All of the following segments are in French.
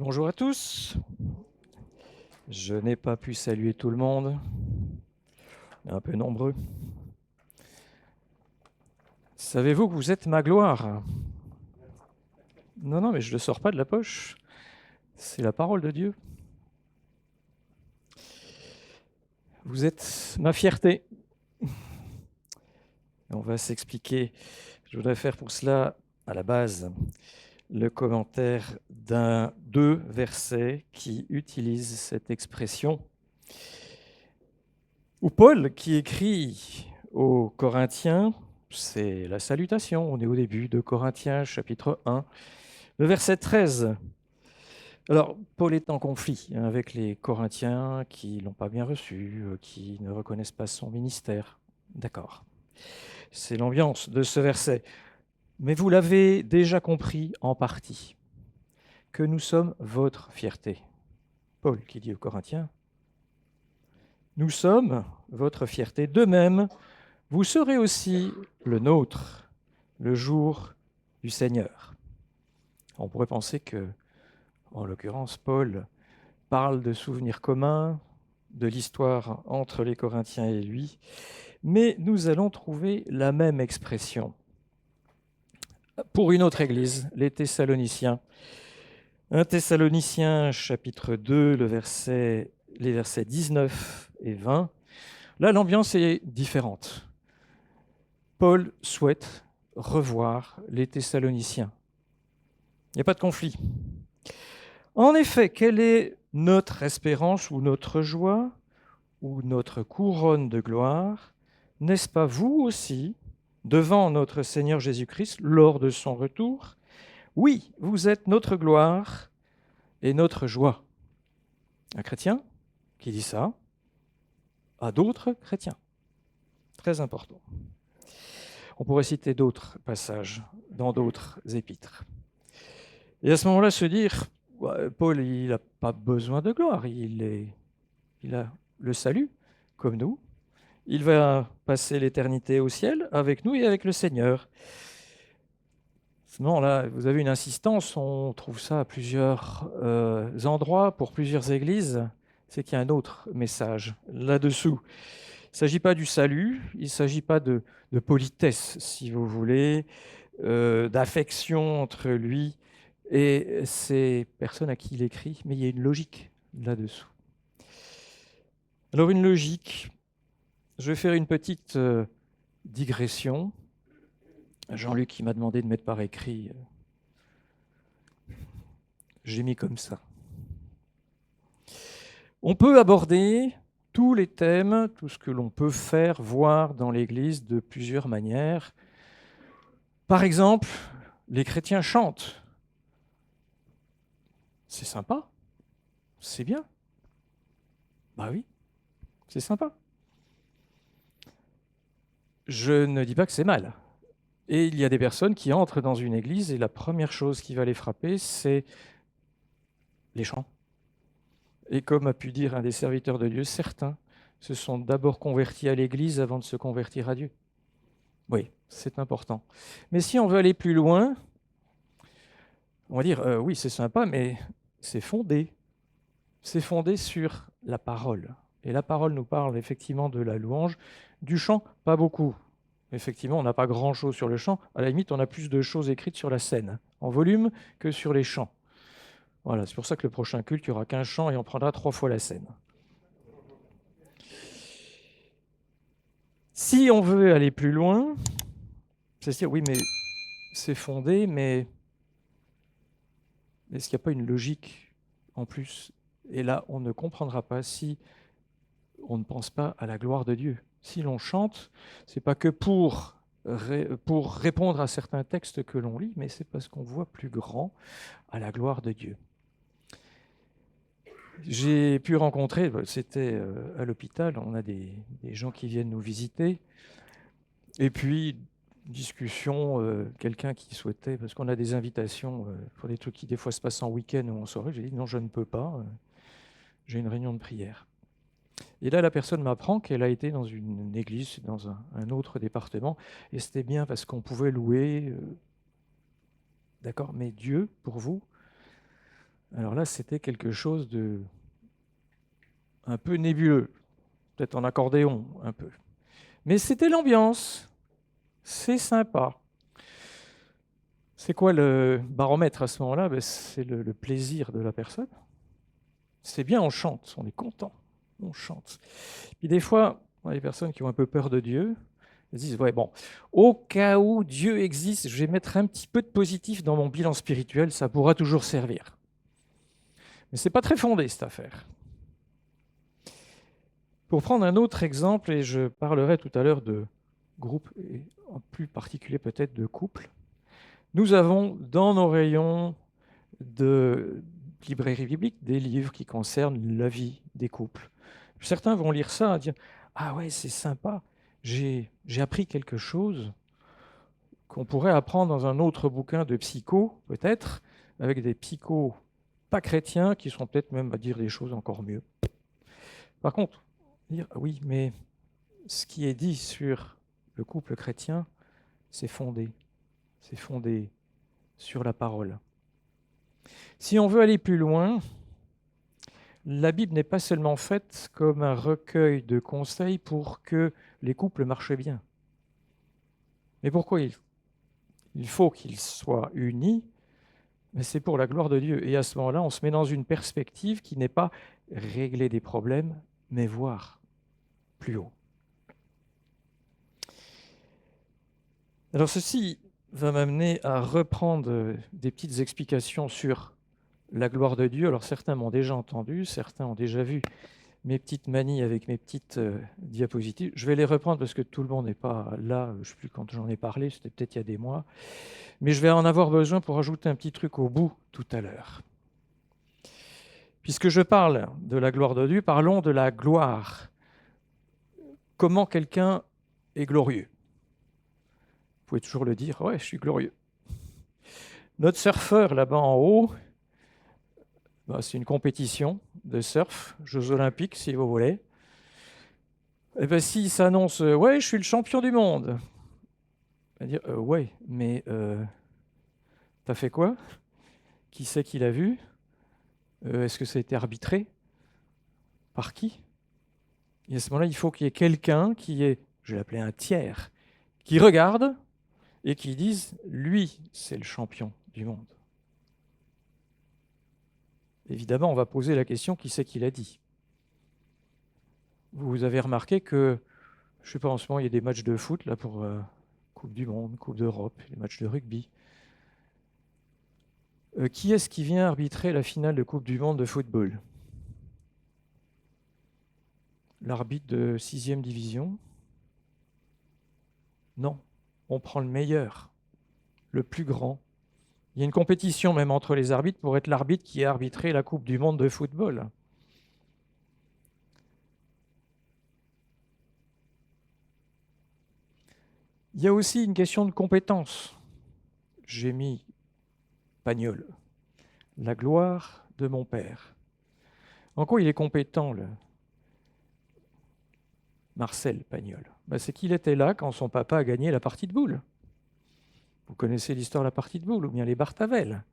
Bonjour à tous. Je n'ai pas pu saluer tout le monde. On est un peu nombreux. Savez-vous que vous êtes ma gloire? Non, mais je ne le sors pas de la poche. C'est la parole de Dieu. Vous êtes ma fierté. On va s'expliquer. Je voudrais faire pour cela, à la base, le commentaire deux versets qui utilisent cette expression. Ou Paul qui écrit aux Corinthiens, c'est la salutation, on est au début de Corinthiens chapitre 1, le verset 13. Alors, Paul est en conflit avec les Corinthiens qui ne l'ont pas bien reçu, qui ne reconnaissent pas son ministère. D'accord. C'est l'ambiance de ce verset. Mais vous l'avez déjà compris en partie, que nous sommes votre fierté. Paul qui dit aux Corinthiens, nous sommes votre fierté. De même, vous serez aussi le nôtre le jour du Seigneur. On pourrait penser que, en l'occurrence, Paul parle de souvenirs communs, de l'histoire entre les Corinthiens et lui, mais nous allons trouver la même expression pour une autre église, les Thessaloniciens. 1 Thessaloniciens chapitre 2, les versets 19 et 20. Là, l'ambiance est différente. Paul souhaite revoir les Thessaloniciens. Il n'y a pas de conflit. En effet, quelle est notre espérance ou notre joie ou notre couronne de gloire? N'est-ce pas vous aussi, devant notre Seigneur Jésus-Christ, lors de son retour? Oui, vous êtes notre gloire et notre joie. Un chrétien qui dit ça à d'autres chrétiens. Très important. On pourrait citer d'autres passages dans d'autres épîtres. Et à ce moment-là, se dire, Paul, il n'a pas besoin de gloire, il a le salut, comme nous. Il va passer l'éternité au ciel avec nous et avec le Seigneur. Sinon, là, vous avez une insistance, on trouve ça à plusieurs endroits, pour plusieurs églises, c'est qu'il y a un autre message là-dessous. Il ne s'agit pas du salut, il ne s'agit pas de politesse, si vous voulez, d'affection entre lui et ces personnes à qui il écrit, mais il y a une logique là-dessous. Alors une logique, je vais faire une petite digression. Jean-Luc qui m'a demandé de mettre par écrit, j'ai mis comme ça. On peut aborder tous les thèmes, tout ce que l'on peut faire, voir dans l'Église de plusieurs manières. Par exemple, les chrétiens chantent. C'est sympa, c'est bien. Bah oui, c'est sympa. Je ne dis pas que c'est mal. Et il y a des personnes qui entrent dans une église et la première chose qui va les frapper, c'est les chants. Et comme a pu dire un des serviteurs de Dieu, certains se sont d'abord convertis à l'église avant de se convertir à Dieu. Oui, c'est important. Mais si on veut aller plus loin, on va dire, oui, c'est sympa, mais c'est fondé. C'est fondé sur la parole. Et la parole nous parle effectivement de la louange. Du chant, pas beaucoup. Effectivement, on n'a pas grand-chose sur le chant. À la limite, on a plus de choses écrites sur la scène, en volume, que sur les chants. Voilà, c'est pour ça que le prochain culte, il n'y aura qu'un chant et on prendra 3 fois la scène. Si on veut aller plus loin, c'est-à-dire, oui, mais c'est fondé, mais est-ce qu'il n'y a pas une logique en plus? Et là, on ne comprendra pas si on ne pense pas à la gloire de Dieu. Si l'on chante, ce n'est pas que pour répondre à certains textes que l'on lit, mais c'est parce qu'on voit plus grand à la gloire de Dieu. J'ai pu rencontrer, c'était à l'hôpital, on a des gens qui viennent nous visiter, et puis discussion, quelqu'un qui souhaitait, parce qu'on a des invitations pour des trucs qui des fois se passent en week-end ou en soirée, j'ai dit non, je ne peux pas, j'ai une réunion de prière. Et là, la personne m'apprend qu'elle a été dans une église, dans un autre département, et c'était bien parce qu'on pouvait louer. D'accord, mais Dieu, pour vous, Alors là, c'était quelque chose de un peu nébuleux, peut-être en accordéon, un peu. Mais c'était l'ambiance, c'est sympa. C'est quoi le baromètre à ce moment-là? Ben, c'est le plaisir de la personne. C'est bien, on chante, on est content, on chante. Puis des fois, les personnes qui ont un peu peur de Dieu, elles disent, ouais, bon, au cas où Dieu existe, je vais mettre un petit peu de positif dans mon bilan spirituel, ça pourra toujours servir. Mais ce n'est pas très fondé, cette affaire. Pour prendre un autre exemple, et je parlerai tout à l'heure de groupe, et en plus particulier peut-être de couple, nous avons dans nos rayons de librairie biblique des livres qui concernent la vie des couples. Certains vont lire ça et dire « Ah ouais, c'est sympa, j'ai appris quelque chose qu'on pourrait apprendre dans un autre bouquin de psycho, peut-être, avec des psychos pas chrétiens qui sont peut-être même à dire des choses encore mieux. » Par contre, dire « Oui, mais ce qui est dit sur le couple chrétien, c'est fondé sur la parole. » Si on veut aller plus loin, la Bible n'est pas seulement faite comme un recueil de conseils pour que les couples marchent bien. Mais pourquoi il faut qu'ils soient unis? Mais c'est pour la gloire de Dieu. Et à ce moment-là, on se met dans une perspective qui n'est pas régler des problèmes, mais voir plus haut. Alors ceci va m'amener à reprendre des petites explications sur la gloire de Dieu. Alors certains m'ont déjà entendu, certains ont déjà vu mes petites manies avec mes petites diapositives. Je vais les reprendre parce que tout le monde n'est pas là. Je ne sais plus quand j'en ai parlé, c'était peut-être il y a des mois. Mais je vais en avoir besoin pour ajouter un petit truc au bout tout à l'heure. Puisque je parle de la gloire de Dieu, parlons de la gloire. Comment quelqu'un est glorieux? Vous pouvez toujours le dire, ouais, je suis glorieux. Notre surfeur là-bas en haut, c'est une compétition de surf, Jeux Olympiques si vous voulez. Et bien s'il s'annonce, ouais, je suis le champion du monde, on va dire, ouais, mais t'as fait quoi? Qui c'est qui l'a vu? Est-ce que ça a été arbitré? Par qui? Et à ce moment-là, il faut qu'il y ait quelqu'un qui est, je vais l'appeler un tiers, qui regarde et qui dise, lui, c'est le champion du monde. Évidemment, on va poser la question, qui c'est qui l'a dit? Vous avez remarqué que, je ne sais pas, en ce moment, il y a des matchs de foot là pour Coupe du Monde, Coupe d'Europe, les matchs de rugby. Qui est-ce qui vient arbitrer la finale de Coupe du Monde de football? L'arbitre de 6e division? Non, on prend le meilleur, le plus grand. Il y a une compétition même entre les arbitres pour être l'arbitre qui a arbitré la Coupe du Monde de football. Il y a aussi une question de compétence. J'ai mis Pagnol, la gloire de mon père. En quoi il est compétent, le Marcel Pagnol? C'est qu'il était là quand son papa a gagné la partie de boules. Vous connaissez l'histoire de la partie de boules, ou bien les Bartavel.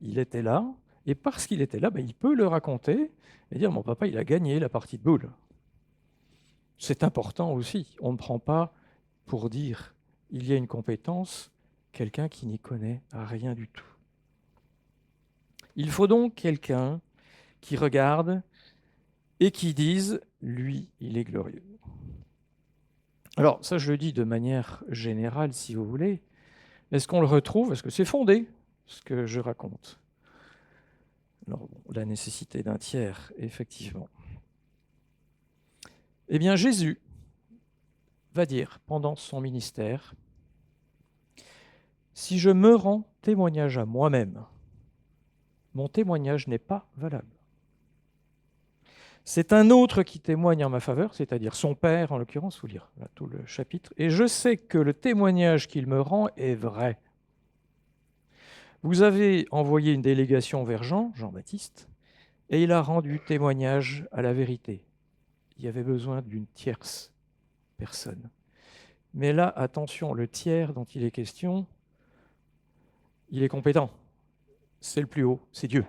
Il était là, et parce qu'il était là, il peut le raconter et dire « mon papa, il a gagné la partie de boules ». C'est important aussi. On ne prend pas pour dire il y a une compétence quelqu'un qui n'y connaît rien du tout. Il faut donc quelqu'un qui regarde et qui dise lui, il est glorieux. Alors ça, je le dis de manière générale, si vous voulez. Est-ce qu'on le retrouve? Est-ce que c'est fondé, ce que je raconte? Alors, la nécessité d'un tiers, effectivement. Eh bien, Jésus va dire pendant son ministère, si je me rends témoignage à moi-même, mon témoignage n'est pas valable. C'est un autre qui témoigne en ma faveur, c'est-à-dire son Père, en l'occurrence, il faut lire là, tout le chapitre, et je sais que le témoignage qu'il me rend est vrai. Vous avez envoyé une délégation vers Jean, Jean-Baptiste, et il a rendu témoignage à la vérité. Il y avait besoin d'une tierce personne. Mais là, attention, le tiers dont il est question, il est compétent. C'est le plus haut, c'est Dieu.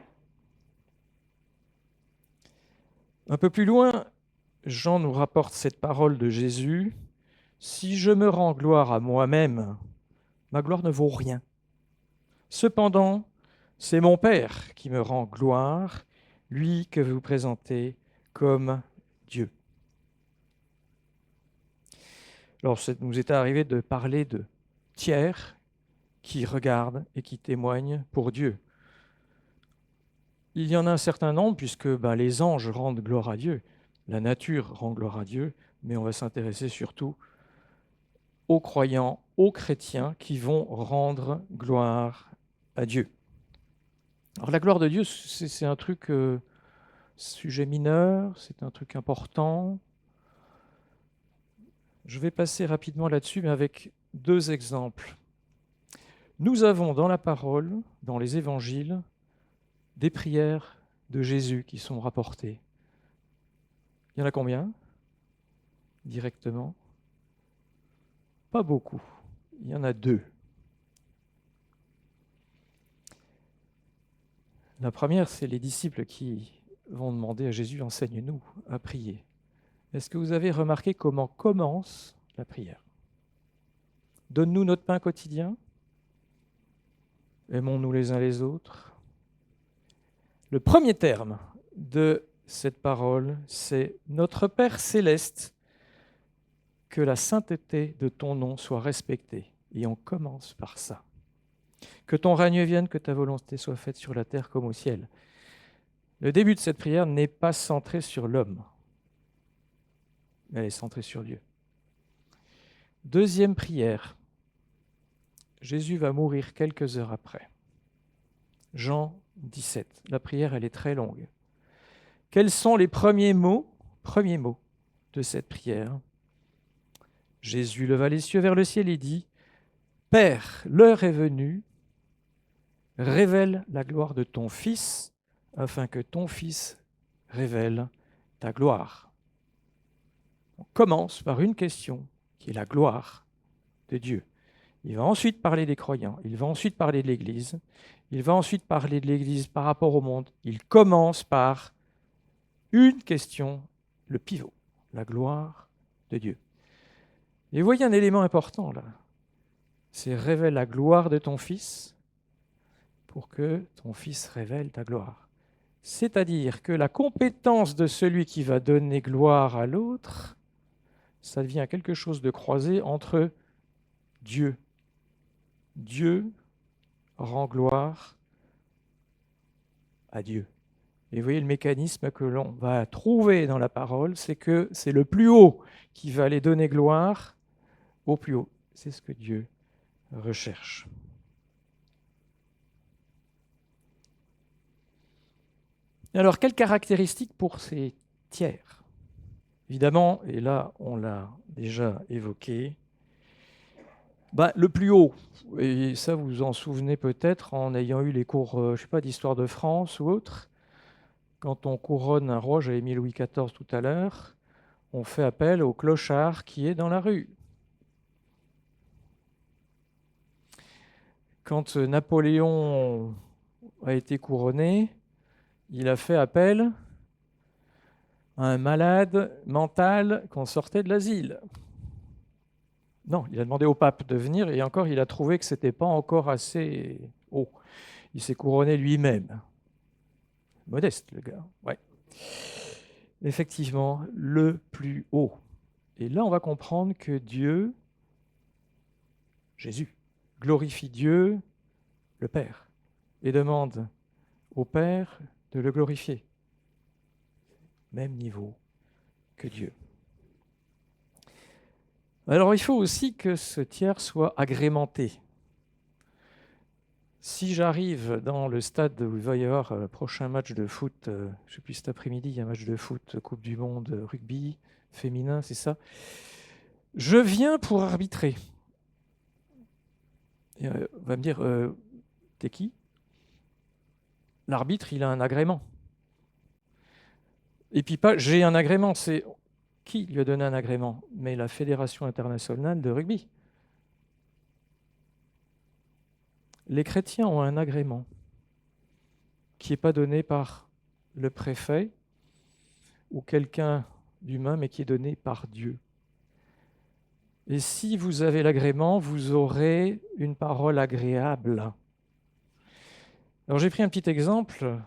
Un peu plus loin, Jean nous rapporte cette parole de Jésus. « Si je me rends gloire à moi-même, ma gloire ne vaut rien. Cependant, c'est mon Père qui me rend gloire, lui que vous présentez comme Dieu. » Alors, ça nous est arrivé de parler de tiers qui regardent et qui témoignent pour Dieu. Il y en a un certain nombre, puisque les anges rendent gloire à Dieu, la nature rend gloire à Dieu, mais on va s'intéresser surtout aux croyants, aux chrétiens qui vont rendre gloire à Dieu. Alors la gloire de Dieu, c'est un truc, sujet mineur, c'est un truc important. Je vais passer rapidement là-dessus, mais avec deux exemples. Nous avons dans la parole, dans les évangiles, des prières de Jésus qui sont rapportées. Il y en a combien directement? Pas beaucoup. Il y en a deux. La première, c'est les disciples qui vont demander à Jésus, enseigne-nous à prier. Est-ce que vous avez remarqué comment commence la prière? Donne-nous notre pain quotidien. Aimons-nous les uns les autres. Le premier terme de cette parole, c'est notre Père céleste, que la sainteté de ton nom soit respectée. Et on commence par ça. Que ton règne vienne, que ta volonté soit faite sur la terre comme au ciel. Le début de cette prière n'est pas centré sur l'homme, mais elle est centrée sur Dieu. Deuxième prière. Jésus va mourir quelques heures après. Jean 17. La prière, elle est très longue. Quels sont les premiers mots de cette prière? Jésus leva les yeux vers le ciel et dit, « Père, l'heure est venue, révèle la gloire de ton Fils, afin que ton Fils révèle ta gloire. » On commence par une question qui est la gloire de Dieu. Il va ensuite parler des croyants, il va ensuite parler de l'Église, il va ensuite parler de l'Église par rapport au monde. Il commence par une question, le pivot, la gloire de Dieu. Et vous voyez un élément important là, c'est révèle la gloire de ton Fils pour que ton Fils révèle ta gloire. C'est-à-dire que la compétence de celui qui va donner gloire à l'autre, ça devient quelque chose de croisé entre Dieu. Dieu rend gloire à Dieu. Et vous voyez le mécanisme que l'on va trouver dans la parole, c'est que c'est le plus haut qui va aller donner gloire au plus haut. C'est ce que Dieu recherche. Alors, quelles caractéristiques pour ces tiers? Évidemment, et là on l'a déjà évoqué, le plus haut, et ça vous vous en souvenez peut-être en ayant eu les cours, je sais pas, d'histoire de France ou autre, quand on couronne un roi, j'avais mis Louis XIV tout à l'heure, on fait appel au clochard qui est dans la rue. Quand Napoléon a été couronné, il a fait appel à un malade mental qu'on sortait de l'asile. Non, il a demandé au pape de venir et encore, il a trouvé que ce n'était pas encore assez haut. Il s'est couronné lui-même. Modeste, le gars. Ouais. Effectivement, le plus haut. Et là, on va comprendre que Dieu, Jésus, glorifie Dieu, le Père, et demande au Père de le glorifier. Même niveau que Dieu. Alors, il faut aussi que ce tiers soit agrémenté. Si j'arrive dans le stade où il va y avoir le prochain match de foot, je ne sais plus, cet après-midi, il y a un match de foot, Coupe du Monde, rugby, féminin, c'est ça. Je viens pour arbitrer. Et, on va me dire, t'es qui? L'arbitre, il a un agrément. Et puis pas, j'ai un agrément, c'est qui lui a donné un agrément? Mais la Fédération internationale de rugby. Les chrétiens ont un agrément qui n'est pas donné par le préfet ou quelqu'un d'humain, mais qui est donné par Dieu. Et si vous avez l'agrément, vous aurez une parole agréable. Alors j'ai pris un petit exemple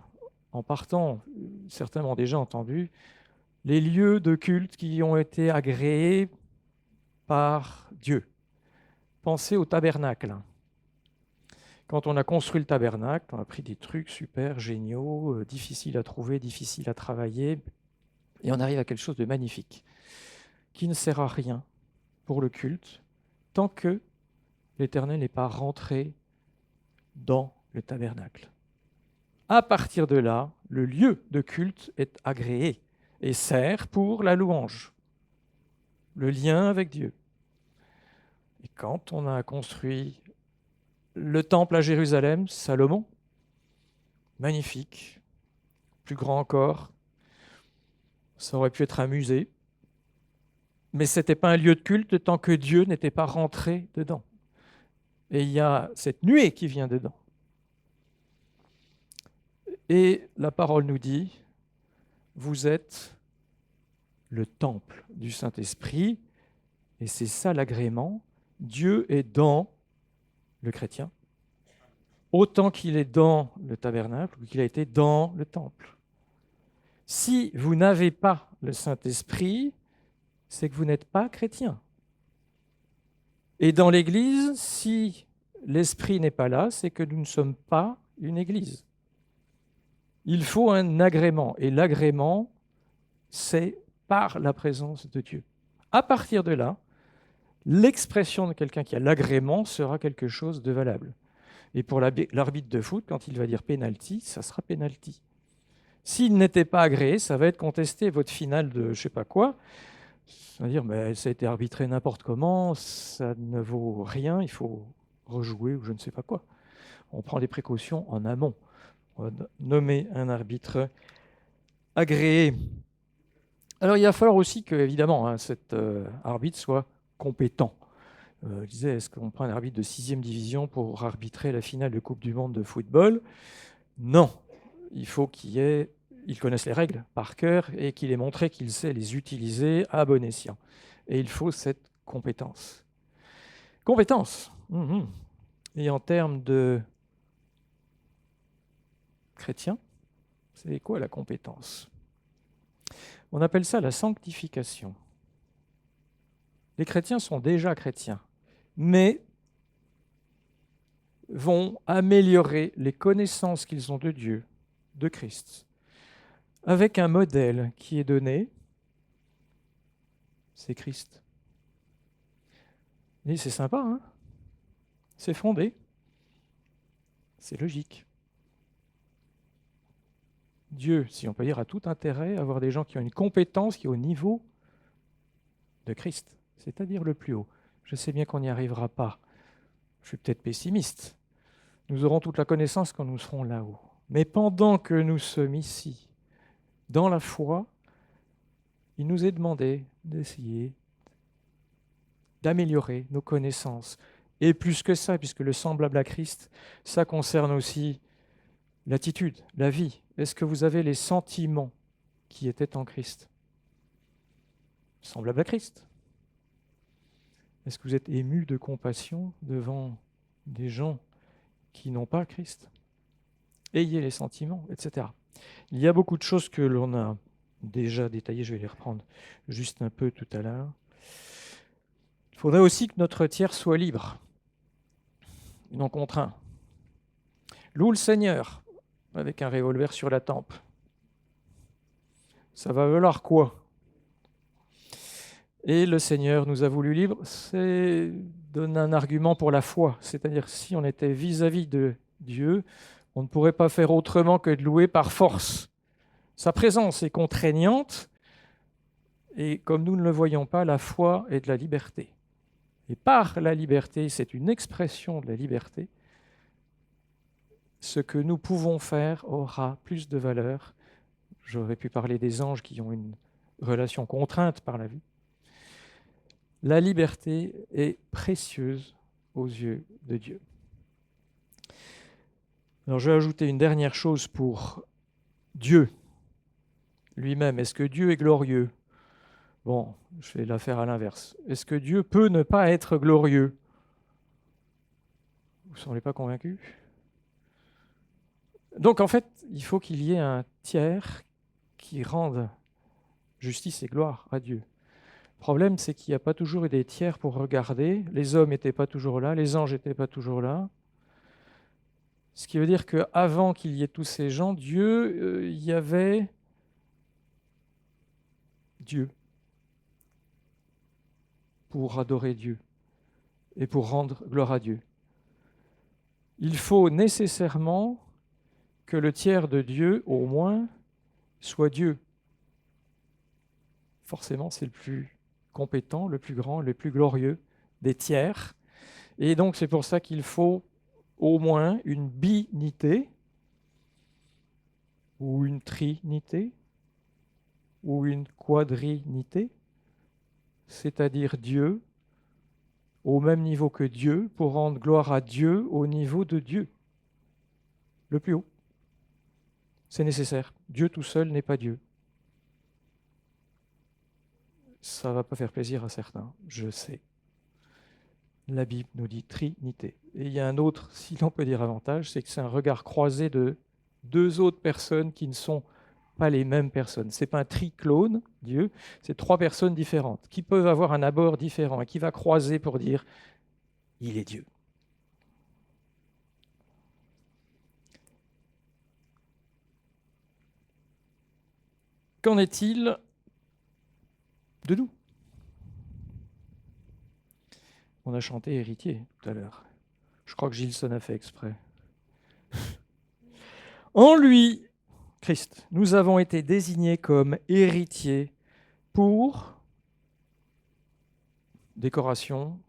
en partant, certains m'ont déjà entendu, les lieux de culte qui ont été agréés par Dieu. Pensez au tabernacle. Quand on a construit le tabernacle, on a pris des trucs super géniaux, difficiles à trouver, difficiles à travailler, et on arrive à quelque chose de magnifique, qui ne sert à rien pour le culte, tant que l'Éternel n'est pas rentré dans le tabernacle. À partir de là, le lieu de culte est agréé et sert pour la louange, le lien avec Dieu. Et quand on a construit le temple à Jérusalem, Salomon, magnifique, plus grand encore, ça aurait pu être un musée, mais ce n'était pas un lieu de culte tant que Dieu n'était pas rentré dedans. Et il y a cette nuée qui vient dedans. Et la parole nous dit, vous êtes le temple du Saint-Esprit, et c'est ça l'agrément. Dieu est dans le chrétien, autant qu'il est dans le tabernacle ou qu'il a été dans le temple. Si vous n'avez pas le Saint-Esprit, c'est que vous n'êtes pas chrétien. Et dans l'Église, si l'Esprit n'est pas là, c'est que nous ne sommes pas une Église. Il faut un agrément, et l'agrément, c'est par la présence de Dieu. À partir de là, l'expression de quelqu'un qui a l'agrément sera quelque chose de valable. Et pour l'arbitre de foot, quand il va dire penalty, ça sera penalty. S'il n'était pas agréé, ça va être contesté. Votre finale de je ne sais pas quoi, ça va dire mais ça a été arbitré n'importe comment, ça ne vaut rien, il faut rejouer ou je ne sais pas quoi. On prend des précautions en amont. On va nommer un arbitre agréé. Alors il va falloir aussi que, évidemment, cet arbitre soit compétent. Je disais, est-ce qu'on prend un arbitre de 6e division pour arbitrer la finale de Coupe du Monde de football? Non. Il faut qu'il connaisse les règles par cœur et qu'il ait montré qu'il sait les utiliser à bon escient. Et il faut cette compétence. Compétence. Et en termes de chrétien, c'est quoi la compétence? On appelle ça la sanctification. Les chrétiens sont déjà chrétiens, mais vont améliorer les connaissances qu'ils ont de Dieu, de Christ, avec un modèle qui est donné, c'est Christ. Et c'est sympa, hein? C'est fondé, c'est logique. Dieu, si on peut dire, a tout intérêt à avoir des gens qui ont une compétence qui est au niveau de Christ, c'est-à-dire le plus haut. Je sais bien qu'on n'y arrivera pas. Je suis peut-être pessimiste. Nous aurons toute la connaissance quand nous serons là-haut. Mais pendant que nous sommes ici, dans la foi, il nous est demandé d'essayer d'améliorer nos connaissances. Et plus que ça, puisque le semblable à Christ, ça concerne aussi l'attitude, la vie. Est-ce que vous avez les sentiments qui étaient en Christ? Semblable à Christ. Est-ce que vous êtes ému de compassion devant des gens qui n'ont pas Christ? Ayez les sentiments, etc. Il y a beaucoup de choses que l'on a déjà détaillées, je vais les reprendre juste un peu tout à l'heure. Il faudrait aussi que notre tiers soit libre, non contraint. Loue le Seigneur avec un revolver sur la tempe. Ça va valoir quoi? Et le Seigneur nous a voulu libres, c'est donner un argument pour la foi. C'est-à-dire si on était vis-à-vis de Dieu, on ne pourrait pas faire autrement que de louer par force. Sa présence est contraignante, et comme nous ne le voyons pas, la foi est de la liberté. Et par la liberté, c'est une expression de la liberté, ce que nous pouvons faire aura plus de valeur. J'aurais pu parler des anges qui ont une relation contrainte par la vue. La liberté est précieuse aux yeux de Dieu. Alors je vais ajouter une dernière chose pour Dieu. lui-même. Est-ce que Dieu est glorieux? Bon, je vais la faire à l'inverse. Est-ce que Dieu peut ne pas être glorieux? Vous ne semblez pas convaincu? Donc en fait, il faut qu'il y ait un tiers qui rende justice et gloire à Dieu. Le problème, c'est qu'il n'y a pas toujours eu des tiers pour regarder. Les hommes n'étaient pas toujours là, les anges n'étaient pas toujours là. Ce qui veut dire qu'avant qu'il y ait tous ces gens, il y avait Dieu pour adorer Dieu et pour rendre gloire à Dieu. Il faut nécessairement que le tiers de Dieu, au moins, soit Dieu. Forcément, c'est le plus compétent, le plus grand, le plus glorieux des tiers. Et donc, c'est pour ça qu'il faut au moins une binité, ou une trinité, ou une quadrinité, c'est-à-dire Dieu au même niveau que Dieu, pour rendre gloire à Dieu au niveau de Dieu, le plus haut. C'est nécessaire. Dieu tout seul n'est pas Dieu. Ça ne va pas faire plaisir à certains, je sais. La Bible nous dit Trinité. Et il y a un autre, si l'on peut dire avantage, c'est que c'est un regard croisé de deux autres personnes qui ne sont pas les mêmes personnes. Ce n'est pas un triclone, Dieu, c'est trois personnes différentes qui peuvent avoir un abord différent et qui va croiser pour dire il est Dieu. Qu'en est-il de nous? On a chanté héritier tout à l'heure. Je crois que Gilson a fait exprès. En lui, Christ, nous avons été désignés comme héritiers pour décoration,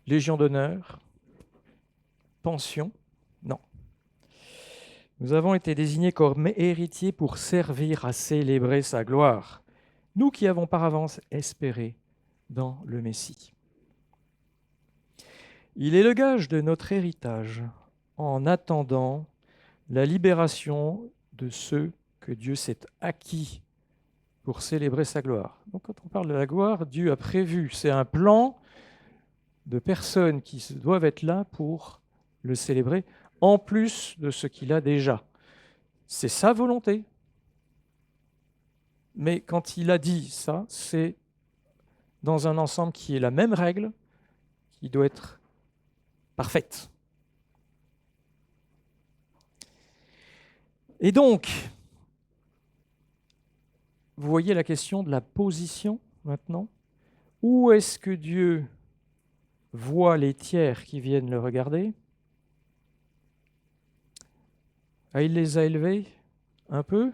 légion d'honneur, pension. Non. Nous avons été désignés comme héritiers pour servir à célébrer sa gloire, nous qui avons par avance espéré dans le Messie. Il est le gage de notre héritage en attendant la libération de ceux que Dieu s'est acquis pour célébrer sa gloire. Donc quand on parle de la gloire, Dieu a prévu, c'est un plan de personnes qui doivent être là pour le célébrer, en plus de ce qu'il a déjà. C'est sa volonté. Mais quand il a dit ça, c'est dans un ensemble qui est la même règle, qui doit être parfaite. Et donc, vous voyez la question de la position maintenant. Où est-ce que Dieu voit les tiers qui viennent le regarder? Ah, il les a élevés un peu,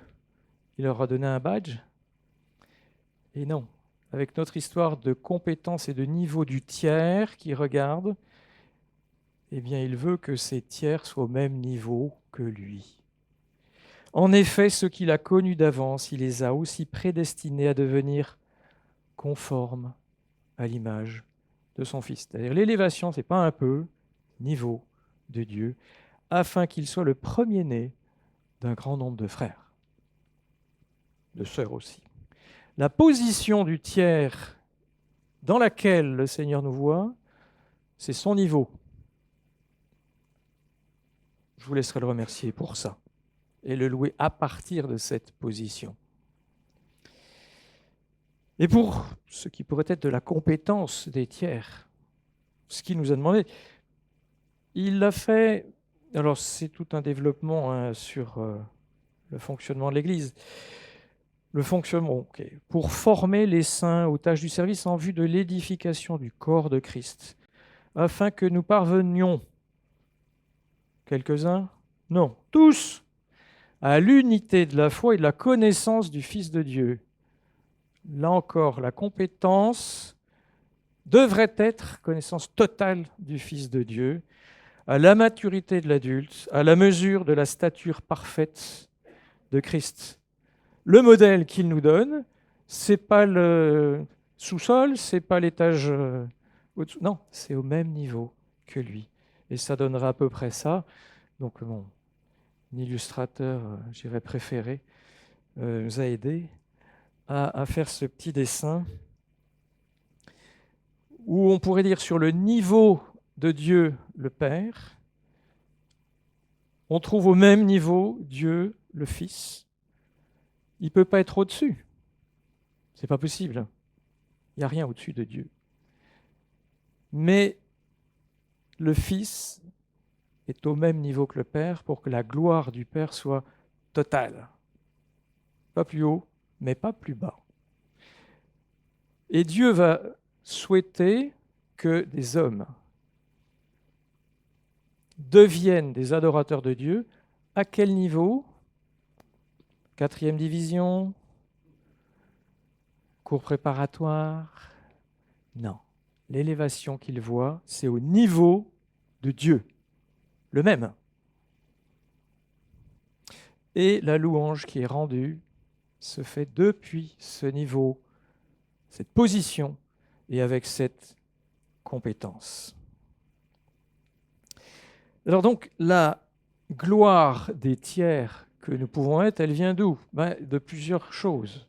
il leur a donné un badge. Et non, avec notre histoire de compétence et de niveau du tiers qui regarde, eh bien, il veut que ces tiers soient au même niveau que lui. En effet, ceux qu'il a connus d'avance, il les a aussi prédestinés à devenir conformes à l'image de son Fils. C'est-à-dire l'élévation, ce n'est pas un peu, niveau de Dieu, afin qu'il soit le premier-né d'un grand nombre de frères, de sœurs aussi. La position du tiers dans laquelle le Seigneur nous voit, c'est son niveau. Je vous laisserai le remercier pour ça et le louer à partir de cette position. Et pour ce qui pourrait être de la compétence des tiers, ce qu'il nous a demandé, il l'a fait, alors c'est tout un développement sur le fonctionnement de l'Église, le fonctionnement, pour former les saints aux tâches du service en vue de l'édification du corps de Christ, afin que nous parvenions, quelques-uns, non, tous, à l'unité de la foi et de la connaissance du Fils de Dieu. Là encore, la compétence devrait être connaissance totale du Fils de Dieu, à la maturité de l'adulte, à la mesure de la stature parfaite de Christ. Le modèle qu'il nous donne, c'est pas le sous-sol, c'est pas l'étage au-dessous, non, c'est au même niveau que lui. Et ça donnera à peu près ça. Donc mon illustrateur, j'irais préféré, nous a aidés à faire ce petit dessin où on pourrait dire sur le niveau de Dieu le Père, on trouve au même niveau Dieu le Fils. Il ne peut pas être au-dessus. Ce n'est pas possible. Il n'y a rien au-dessus de Dieu. Mais le Fils est au même niveau que le Père pour que la gloire du Père soit totale. Pas plus haut, mais pas plus bas. Et Dieu va souhaiter que des hommes deviennent des adorateurs de Dieu. À quel niveau? 4e division? Cours préparatoire? Non. L'élévation qu'il voit, c'est au niveau de Dieu, le même. Et la louange qui est rendue se fait depuis ce niveau, cette position et avec cette compétence. Alors donc, la gloire des tiers que nous pouvons être, elle vient d'où? De plusieurs choses.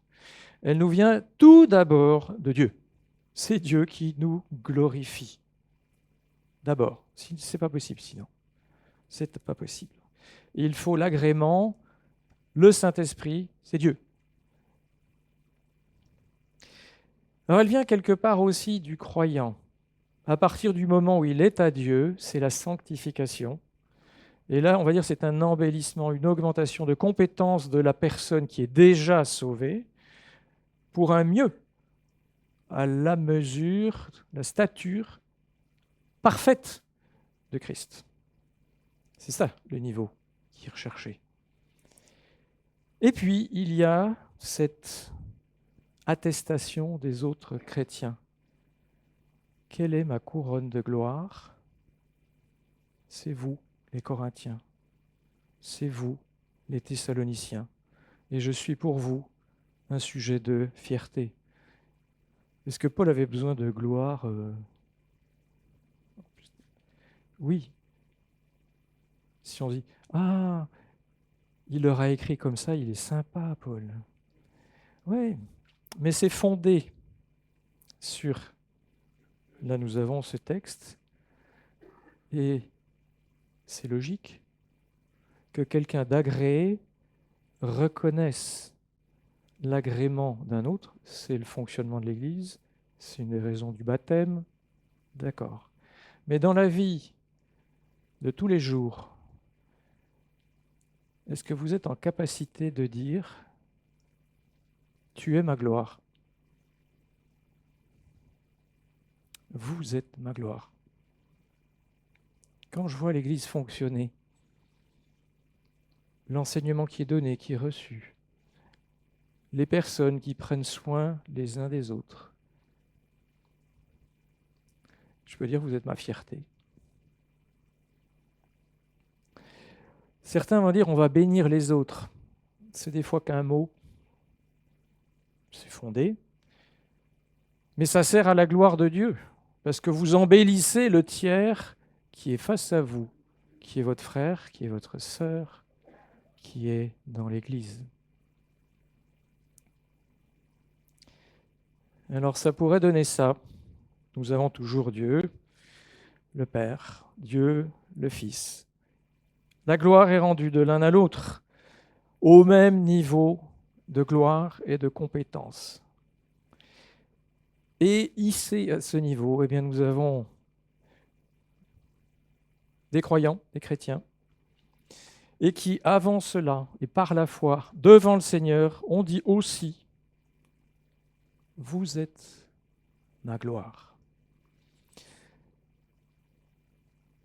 Elle nous vient tout d'abord de Dieu. C'est Dieu qui nous glorifie. D'abord, ce n'est pas possible sinon. C'est pas possible. Il faut l'agrément, le Saint-Esprit, c'est Dieu. Alors elle vient quelque part aussi du croyant. À partir du moment où il est à Dieu, c'est la sanctification. Et là, on va dire c'est un embellissement, une augmentation de compétence de la personne qui est déjà sauvée pour un mieux, à la mesure, la stature parfaite de Christ. C'est ça le niveau qui est recherché. Et puis, il y a cette attestation des autres chrétiens. Quelle est ma couronne de gloire? C'est vous, les Corinthiens. C'est vous, les Thessaloniciens. Et je suis pour vous un sujet de fierté. Est-ce que Paul avait besoin de gloire? Oui. Si on dit « Ah, il leur a écrit comme ça, il est sympa, Paul. » Oui, mais c'est fondé sur... Là, nous avons ce texte, et c'est logique que quelqu'un d'agréé reconnaisse l'agrément d'un autre. C'est le fonctionnement de l'Église, c'est une des raisons du baptême, d'accord. Mais dans la vie de tous les jours, est-ce que vous êtes en capacité de dire « Tu es ma gloire ». Vous êtes ma gloire. Quand je vois l'Église fonctionner, l'enseignement qui est donné, qui est reçu, les personnes qui prennent soin les uns des autres, je peux dire vous êtes ma fierté. Certains vont dire on va bénir les autres. C'est des fois qu'un mot, c'est fondé, mais ça sert à la gloire de Dieu, parce que vous embellissez le tiers qui est face à vous, qui est votre frère, qui est votre sœur, qui est dans l'Église. Alors ça pourrait donner ça. Nous avons toujours Dieu, le Père, Dieu, le Fils. La gloire est rendue de l'un à l'autre, au même niveau de gloire et de compétence. Et ici, à ce niveau, eh bien, nous avons des croyants, des chrétiens, et qui, avant cela, et par la foi, devant le Seigneur, ont dit aussi, vous êtes ma gloire.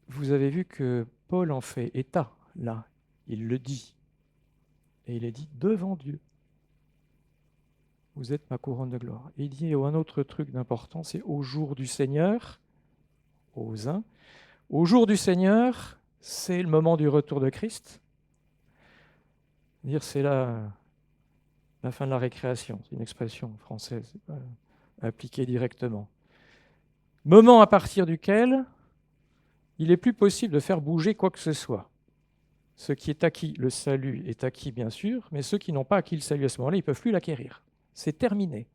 Vous avez vu que Paul en fait état, là, il le dit, et il est dit devant Dieu. Vous êtes ma couronne de gloire. Et il dit un autre truc d'important, c'est au jour du Seigneur, aux uns. Au jour du Seigneur, c'est le moment du retour de Christ. C'est la fin de la récréation, c'est une expression française appliquée directement. Moment à partir duquel il n'est plus possible de faire bouger quoi que ce soit. Ce qui est acquis, le salut est acquis bien sûr, mais ceux qui n'ont pas acquis le salut à ce moment-là, ils ne peuvent plus l'acquérir. C'est terminé.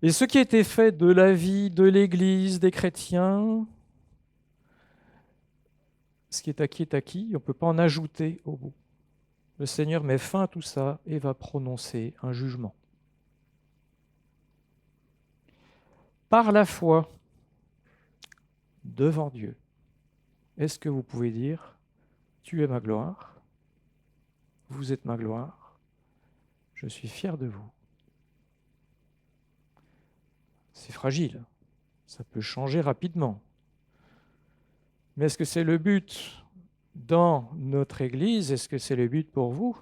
Et ce qui était fait de la vie de l'Église, des chrétiens, ce qui est acquis, on ne peut pas en ajouter au bout. Le Seigneur met fin à tout ça et va prononcer un jugement. Par la foi, devant Dieu, est-ce que vous pouvez dire « Tu es ma gloire, vous êtes ma gloire, je suis fier de vous ». C'est fragile, ça peut changer rapidement. Mais est-ce que c'est le but dans notre Église? Est-ce que c'est le but pour vous?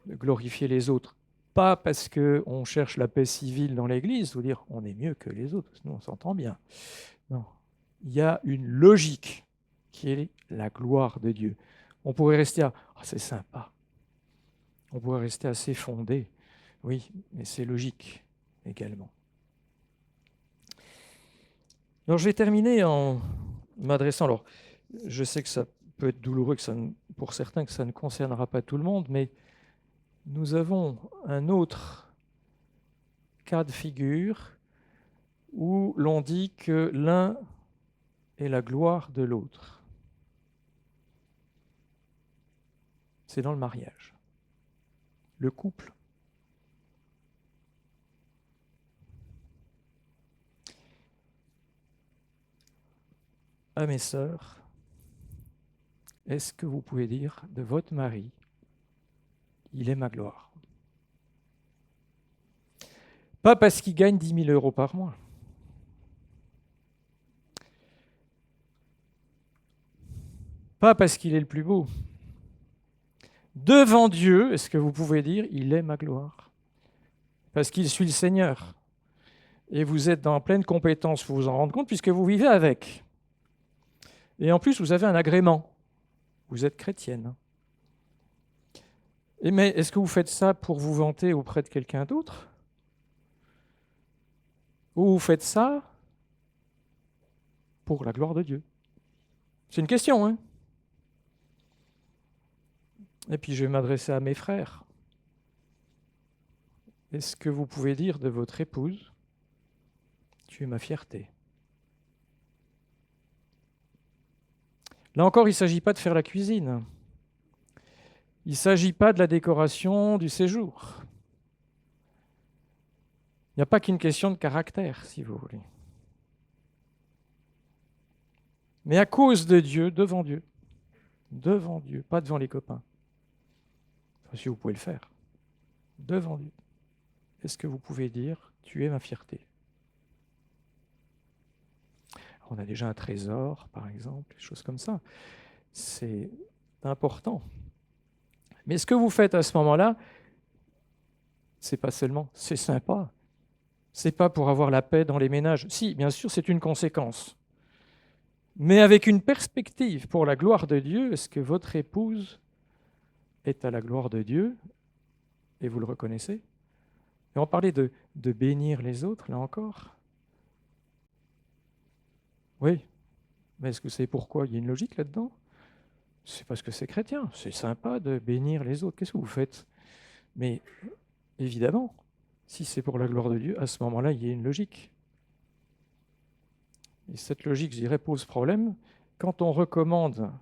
De glorifier les autres. Pas parce qu'on cherche la paix civile dans l'Église, ou dire on est mieux que les autres, nous on s'entend bien. Non. Il y a une logique qui est la gloire de Dieu. On pourrait rester à « c'est sympa ». On pourrait rester assez fondé. Oui, mais c'est logique également. Alors, je vais terminer en m'adressant. Alors, je sais que ça peut être douloureux pour certains, que ça ne concernera pas tout le monde, mais nous avons un autre cas de figure où l'on dit que l'un est la gloire de l'autre. C'est dans le mariage. Le couple. À mes sœurs, est-ce que vous pouvez dire de votre mari, il est ma gloire? Pas parce qu'il gagne 10 000 euros par mois. Pas parce qu'il est le plus beau. Devant Dieu, est-ce que vous pouvez dire, il est ma gloire? Parce qu'il suit le Seigneur. Et vous êtes dans pleine compétence, vous vous en rendez compte, puisque vous vivez avec. Et en plus, vous avez un agrément. Vous êtes chrétienne. Mais est-ce que vous faites ça pour vous vanter auprès de quelqu'un d'autre? Ou vous faites ça pour la gloire de Dieu? C'est une question, hein? Et puis je vais m'adresser à mes frères. Est-ce que vous pouvez dire de votre épouse, tu es ma fierté? Là encore, il ne s'agit pas de faire la cuisine. Il ne s'agit pas de la décoration du séjour. Il n'y a pas qu'une question de caractère, si vous voulez. Mais à cause de Dieu, devant Dieu, pas devant les copains. Enfin, si vous pouvez le faire, devant Dieu. Est-ce que vous pouvez dire, tu es ma fierté? On a déjà un trésor, par exemple, des choses comme ça. C'est important. Mais ce que vous faites à ce moment-là, c'est pas seulement, c'est sympa. C'est pas pour avoir la paix dans les ménages. Si, bien sûr, c'est une conséquence. Mais avec une perspective pour la gloire de Dieu, est-ce que votre épouse est à la gloire de Dieu et vous le reconnaissez? Et on parlait de bénir les autres, là encore. Oui, mais est-ce que vous savez pourquoi il y a une logique là-dedans? C'est parce que c'est chrétien. C'est sympa de bénir les autres. Qu'est-ce que vous faites? Mais évidemment, si c'est pour la gloire de Dieu, à ce moment-là, il y a une logique. Et cette logique, je dirais, pose problème quand on recommande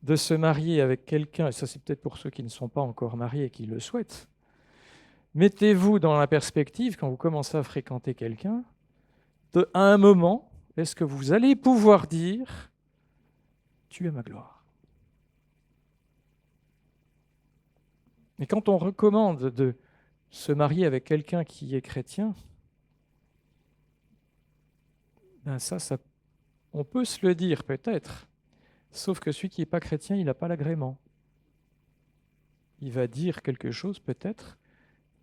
de se marier avec quelqu'un, et ça c'est peut-être pour ceux qui ne sont pas encore mariés et qui le souhaitent. Mettez-vous dans la perspective, quand vous commencez à fréquenter quelqu'un, à un moment, est-ce que vous allez pouvoir dire « Tu es ma gloire ». Et quand on recommande de se marier avec quelqu'un qui est chrétien, ben ça, on peut se le dire peut-être, sauf que celui qui n'est pas chrétien, il n'a pas l'agrément. Il va dire quelque chose peut-être,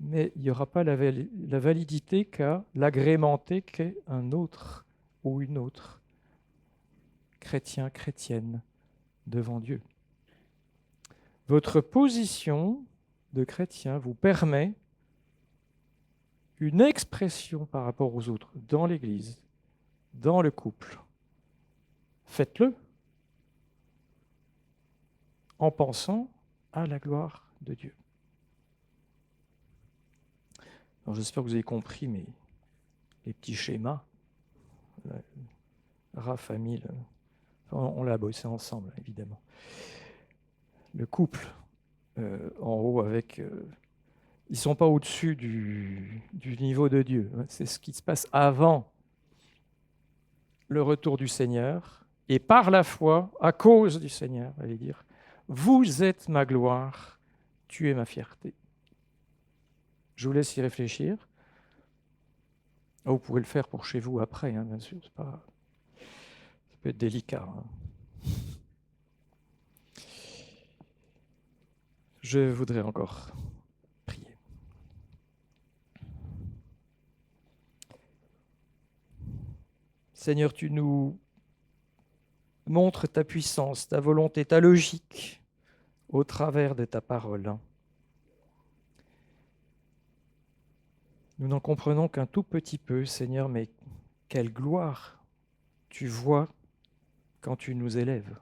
mais il n'y aura pas la validité qu'a l'agrémenté qu'est un autre ou une autre, chrétien, chrétienne, devant Dieu. Votre position de chrétien vous permet une expression par rapport aux autres, dans l'Église, dans le couple. Faites-le. en pensant à la gloire de Dieu. Alors, j'espère que vous avez compris les petits schémas. Raph, Amil, on l'a bossé ensemble, évidemment. Le couple en haut avec... ils ne sont pas au-dessus du niveau de Dieu. C'est ce qui se passe avant le retour du Seigneur. Et par la foi, à cause du Seigneur, allez dire, vous êtes ma gloire, tu es ma fierté. Je vous laisse y réfléchir. Vous pouvez le faire pour chez vous après, bien sûr. Ça peut être délicat. Je voudrais encore prier. Seigneur, tu nous montres ta puissance, ta volonté, ta logique au travers de ta parole. Nous n'en comprenons qu'un tout petit peu, Seigneur, mais quelle gloire tu vois quand tu nous élèves.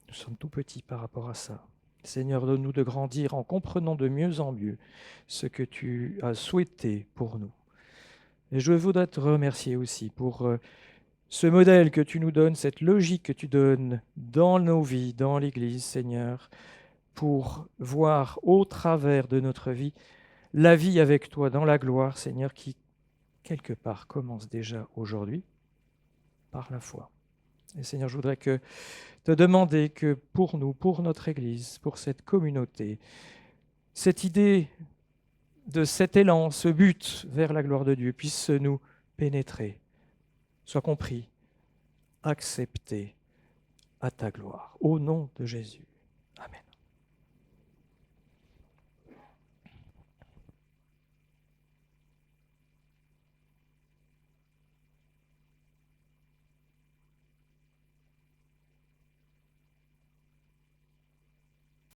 Nous sommes tout petits par rapport à ça. Seigneur, donne-nous de grandir en comprenant de mieux en mieux ce que tu as souhaité pour nous. Et je voudrais te remercier aussi pour ce modèle que tu nous donnes, cette logique que tu donnes dans nos vies, dans l'Église, Seigneur, pour voir au travers de notre vie la vie avec toi dans la gloire, Seigneur, qui, quelque part, commence déjà aujourd'hui par la foi. Et Seigneur, je voudrais te demander que pour nous, pour notre Église, pour cette communauté, cette idée de cet élan, ce but vers la gloire de Dieu puisse nous pénétrer, soit compris, accepté à ta gloire. Au nom de Jésus. Amen.